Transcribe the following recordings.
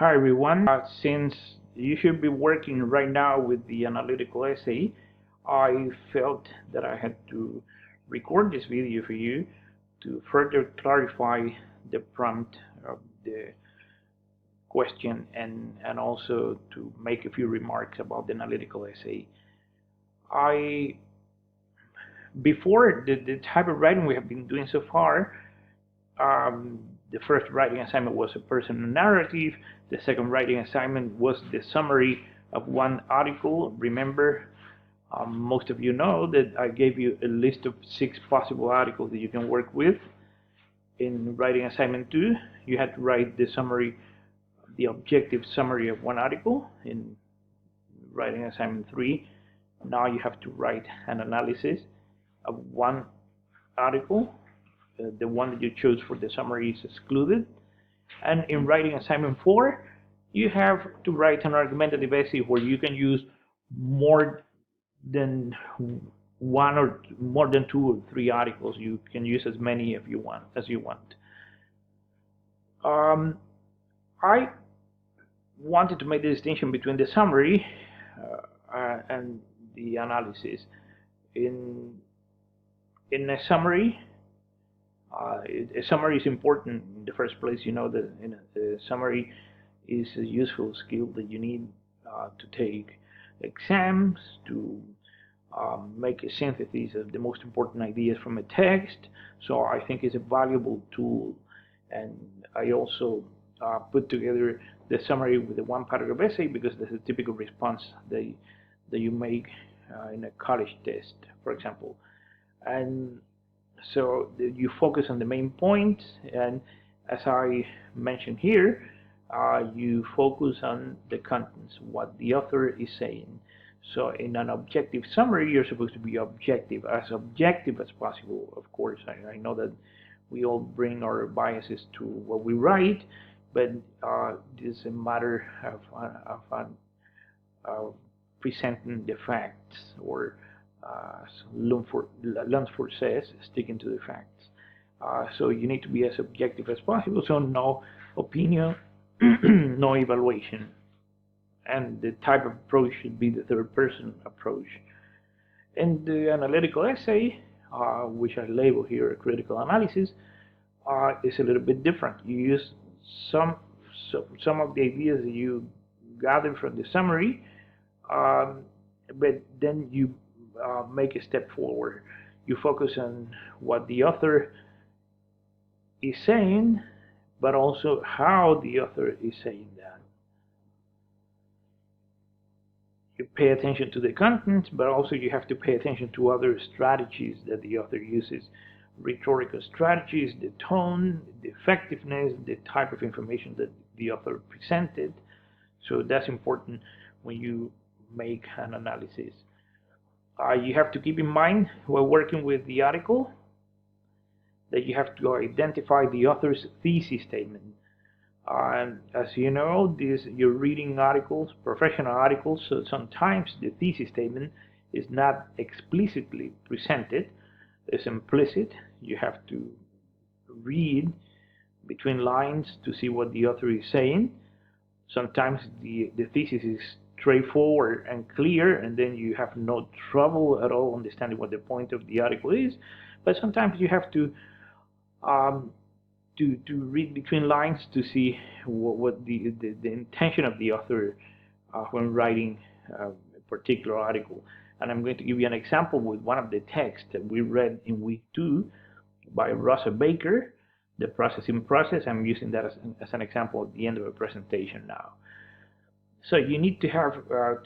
Hi everyone. Since you should be working right now with the analytical essay, I felt that I had to record this video for you to further clarify the prompt of the question and also to make a few remarks about the analytical essay. I Before the type of writing we have been doing so far, the first writing assignment was a personal narrative. The second writing assignment was the summary of one article. Remember, most of you know that I gave you a list of 6 possible articles that you can work with. In writing assignment 2, you had to write the summary, the objective summary of one article. In writing assignment 3, now you have to write an analysis of one article. The one that you chose for the summary is excluded. And in writing assignment 4, you have to write an argumentative essay where you can use more than one or more than 2 or 3 articles. You can use as many if you want as you want. I wanted to make the distinction between the summary and the analysis. In a summary, a summary is important in the first place. You know that a summary is a useful skill that you need to take exams, to make a synthesis of the most important ideas from a text. So I think it's a valuable tool. And I also put together the summary with a one paragraph essay because that's a typical response that you make in a college test, for example. And so you focus on the main points, and as I mentioned here, you focus on the contents, what the author is saying. So in an objective summary, you're supposed to be objective as possible. Of course, I know that we all bring our biases to what we write, but this is a matter of presenting the facts, or Lunsford says, sticking to the facts. So you need to be as objective as possible, so no opinion, no evaluation. And the type of approach should be the third person approach. In the analytical essay, which I label here a critical analysis, is a little bit different. You use some of the ideas that you gather from the summary, but then you make a step forward. You focus on what the author is saying, but also how the author is saying that. You pay attention to the content, but also you have to pay attention to other strategies that the author uses. Rhetorical strategies, the tone, the effectiveness, the type of information that the author presented. So that's important when you make an analysis. You have to keep in mind while working with the article that you have to identify the author's thesis statement. And as you know, you're reading articles, professional articles, so sometimes the thesis statement is not explicitly presented, it's implicit. You have to read between lines to see what the author is saying. Sometimes the thesis is straightforward and clear, and then you have no trouble at all understanding what the point of the article is. But sometimes you have to read between lines to see what the intention of the author when writing a particular article. And I'm going to give you an example with one of the texts that we read in week 2 by Rosa Baker, The Processing Process. I'm using that as an example at the end of a presentation now. So you need to have,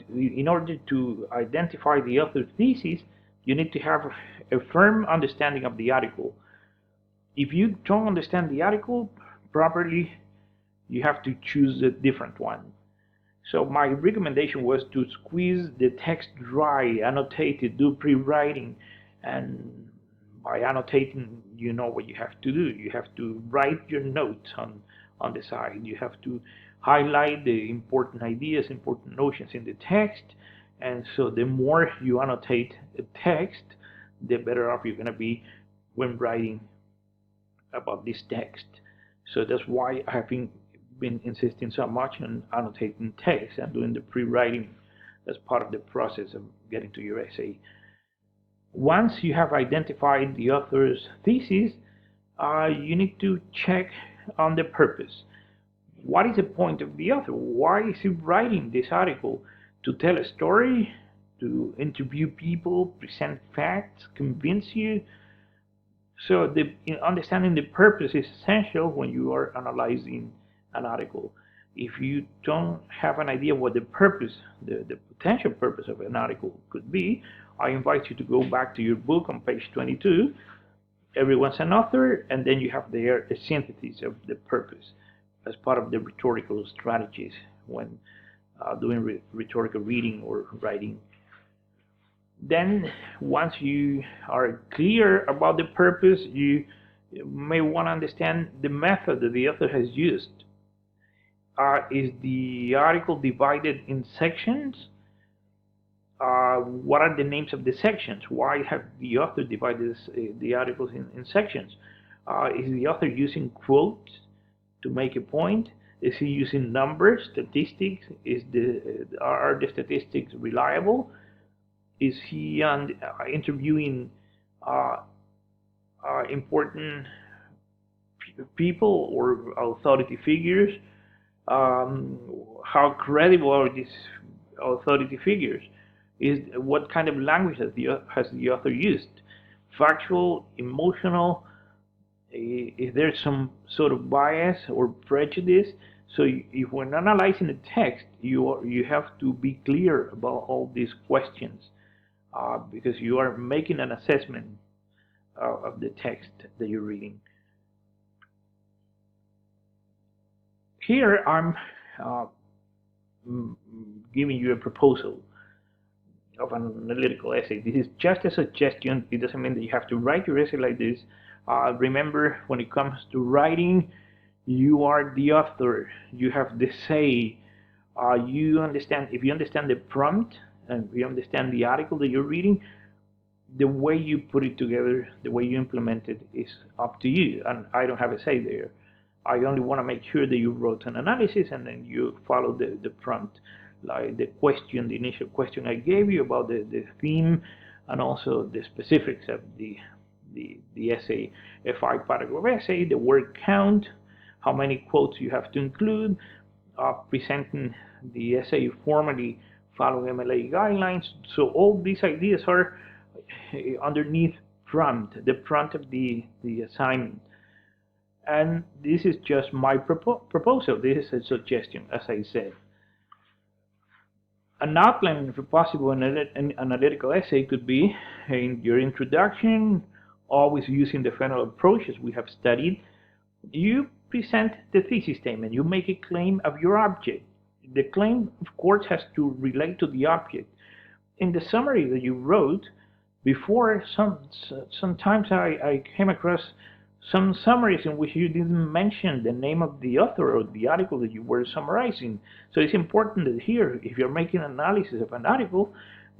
in order to identify the author's thesis, you need to have a firm understanding of the article. If you don't understand the article properly, you have to choose a different one. So my recommendation was to squeeze the text dry, annotate it, do pre-writing, and by annotating, you know what you have to do. You have to write your notes on the side. You have to highlight the important ideas, important notions in the text, and so the more you annotate a text, the better off you're going to be when writing about this text. So that's why I have been been insisting so much on annotating text and doing the pre-writing as part of the process of getting to your essay. Once you have identified the author's thesis, you need to check on the purpose. What is the point of the author? Why is he writing this article? To tell a story, to interview people, present facts, convince you? So understanding the purpose is essential when you are analyzing an article. If you don't have an idea what the purpose, the potential purpose of an article could be, I invite you to go back to your book on page 22. Everyone's an author, and then you have there a synthesis of the purpose as part of the rhetorical strategies when doing rhetorical reading or writing. Then, once you are clear about the purpose, you may want to understand the method that the author has used. Is the article divided in sections? What are the names of the sections? Why have the author divided the articles in sections? Is the author using quotes to make a point? Is he using numbers, statistics? Are the statistics reliable? Is he interviewing important people or authority figures? How credible are these authority figures? What kind of language has the author used? Factual, emotional? Is there some sort of bias or prejudice? So if when analyzing a text, you have to be clear about all these questions because you are making an assessment of the text that you're reading. Here I'm giving you a proposal of an analytical essay. This is just a suggestion. It doesn't mean that you have to write your essay like this. Remember, when it comes to writing, you are the author. You have the say. You understand. If you understand the prompt and you understand the article that you're reading, the way you put it together, the way you implement it, is up to you. And I don't have a say there. I only want to make sure that you wrote an analysis and then you follow the prompt, like the question, the initial question I gave you about the theme, and also the specifics of the essay, a 5-paragraph essay, the word count, how many quotes you have to include, presenting the essay formally following MLA guidelines. So all these ideas are underneath prompt, the prompt of the assignment. And this is just my proposal. This is a suggestion, as I said. An outline of a possible analytical essay could be in your introduction, always using the funnel approach as we have studied. You present the thesis statement. You make a claim of your object. The claim, of course, has to relate to the object. In the summary that you wrote, before sometimes I came across some summaries in which you didn't mention the name of the author or the article that you were summarizing. So it's important that here, if you're making an analysis of an article,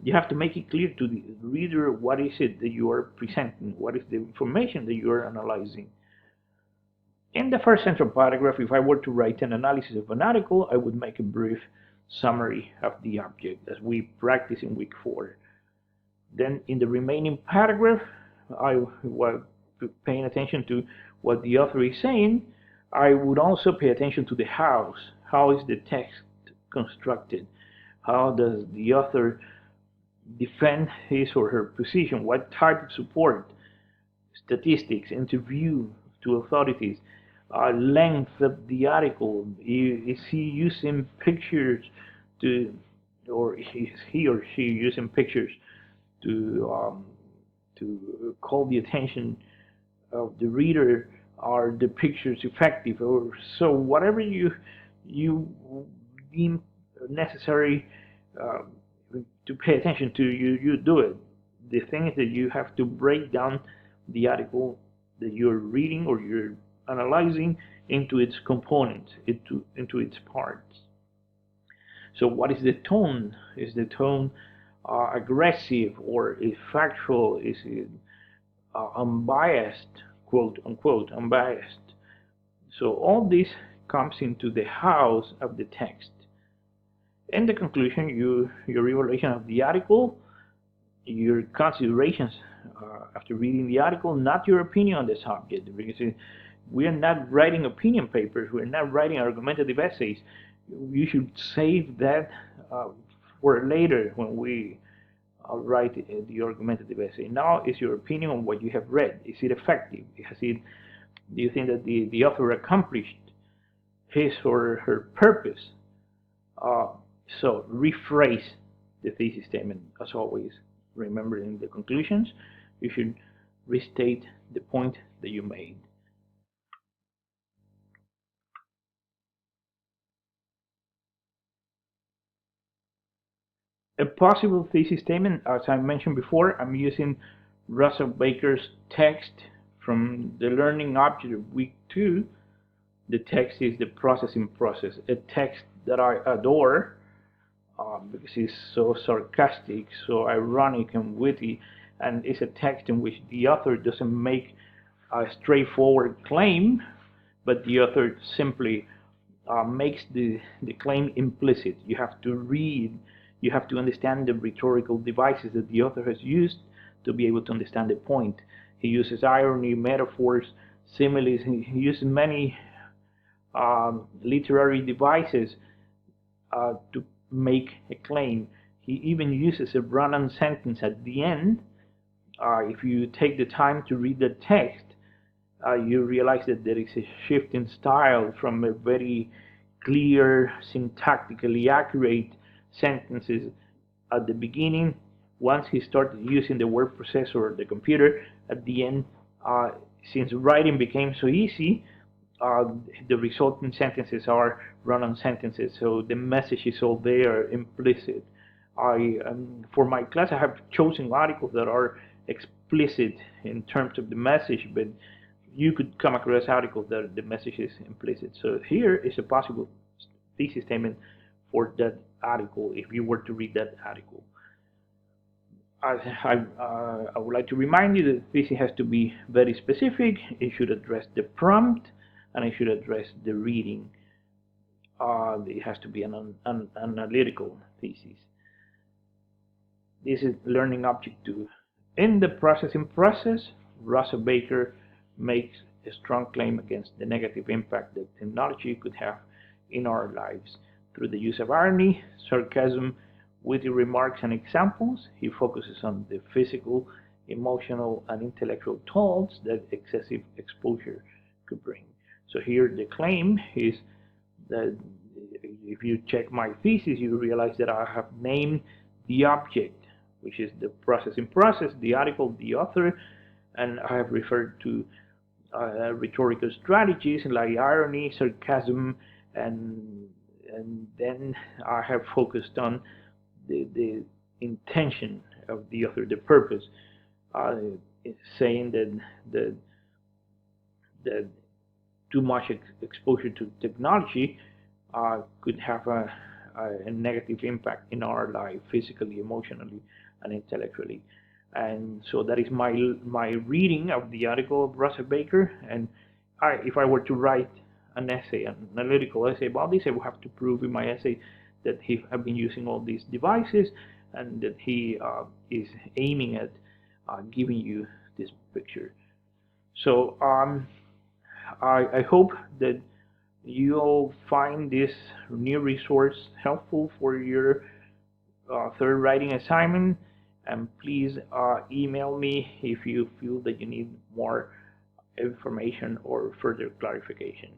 you have to make it clear to the reader what is it that you are presenting, what is the information that you are analyzing. In the first central paragraph, if I were to write an analysis of an article, I would make a brief summary of the object as we practice in week 4. Then in the remaining paragraph, I was paying attention to what the author is saying. I would also pay attention to the hows. How is the text constructed? How does the author defend his or her position? What type of support? Statistics, interview to authorities, length of the article. Is he using pictures or is he or she using pictures to call the attention of the reader? Are the pictures effective? Or so whatever you deem necessary to pay attention to, you do it. The thing is that you have to break down the article that you're reading or you're analyzing into its components, into its parts. So what is the tone? Is the tone aggressive, or is factual? Is it unbiased, quote unquote, unbiased? So all these comes into the house of the text. In the conclusion, your evaluation of the article, your considerations after reading the article, not your opinion on the subject. Because we are not writing opinion papers, we're not writing argumentative essays. You should save that for later when we write the argumentative essay. Now is your opinion on what you have read. Is it effective? Do you think that the author accomplished his or her purpose? So rephrase the thesis statement as always. Remember, in the conclusions, you should restate the point that you made. A possible thesis statement, as I mentioned before, I'm using Russell Baker's text from the learning object of week 2. The text is the processing process, a text that I adore because it's so sarcastic, so ironic and witty, and it's a text in which the author doesn't make a straightforward claim, but the author simply makes the claim implicit. You have to read, you have to understand the rhetorical devices that the author has used to be able to understand the point. He uses irony, metaphors, similes, he uses many literary devices to make a claim. He even uses a run-on sentence at the end. If you take the time to read the text, you realize that there is a shift in style from a very clear, syntactically accurate sentences at the beginning. Once he started using the word processor or the computer at the end, since writing became so easy, the resulting sentences are run-on sentences, so the message is all there, implicit. For my class, I have chosen articles that are explicit in terms of the message, but you could come across articles that the message is implicit. So here is a possible thesis statement for that article if you were to read that article. I would like to remind you that thesis has to be very specific. It should address the prompt, and it should address the reading. It has to be an analytical thesis. This is learning object 2. In the processing process, Russell Baker makes a strong claim against the negative impact that technology could have in our lives. Through the use of irony, sarcasm, witty remarks, and examples, he focuses on the physical, emotional, and intellectual tolls that excessive exposure could bring. So here the claim is that if you check my thesis, you realize that I have named the object, which is the processing process, the article, the author, and I have referred to rhetorical strategies like irony, sarcasm, and then I have focused on the intention of the author, the purpose, saying that too much exposure to technology could have a negative impact in our life, physically, emotionally, and intellectually. And so that is my reading of the article of Russell Baker. And if I were to write an essay, an analytical essay about this, I would have to prove in my essay that he has been using all these devices and that he is aiming at giving you this picture. So I hope that you'll find this new resource helpful for your third writing assignment, and please email me if you feel that you need more information or further clarification.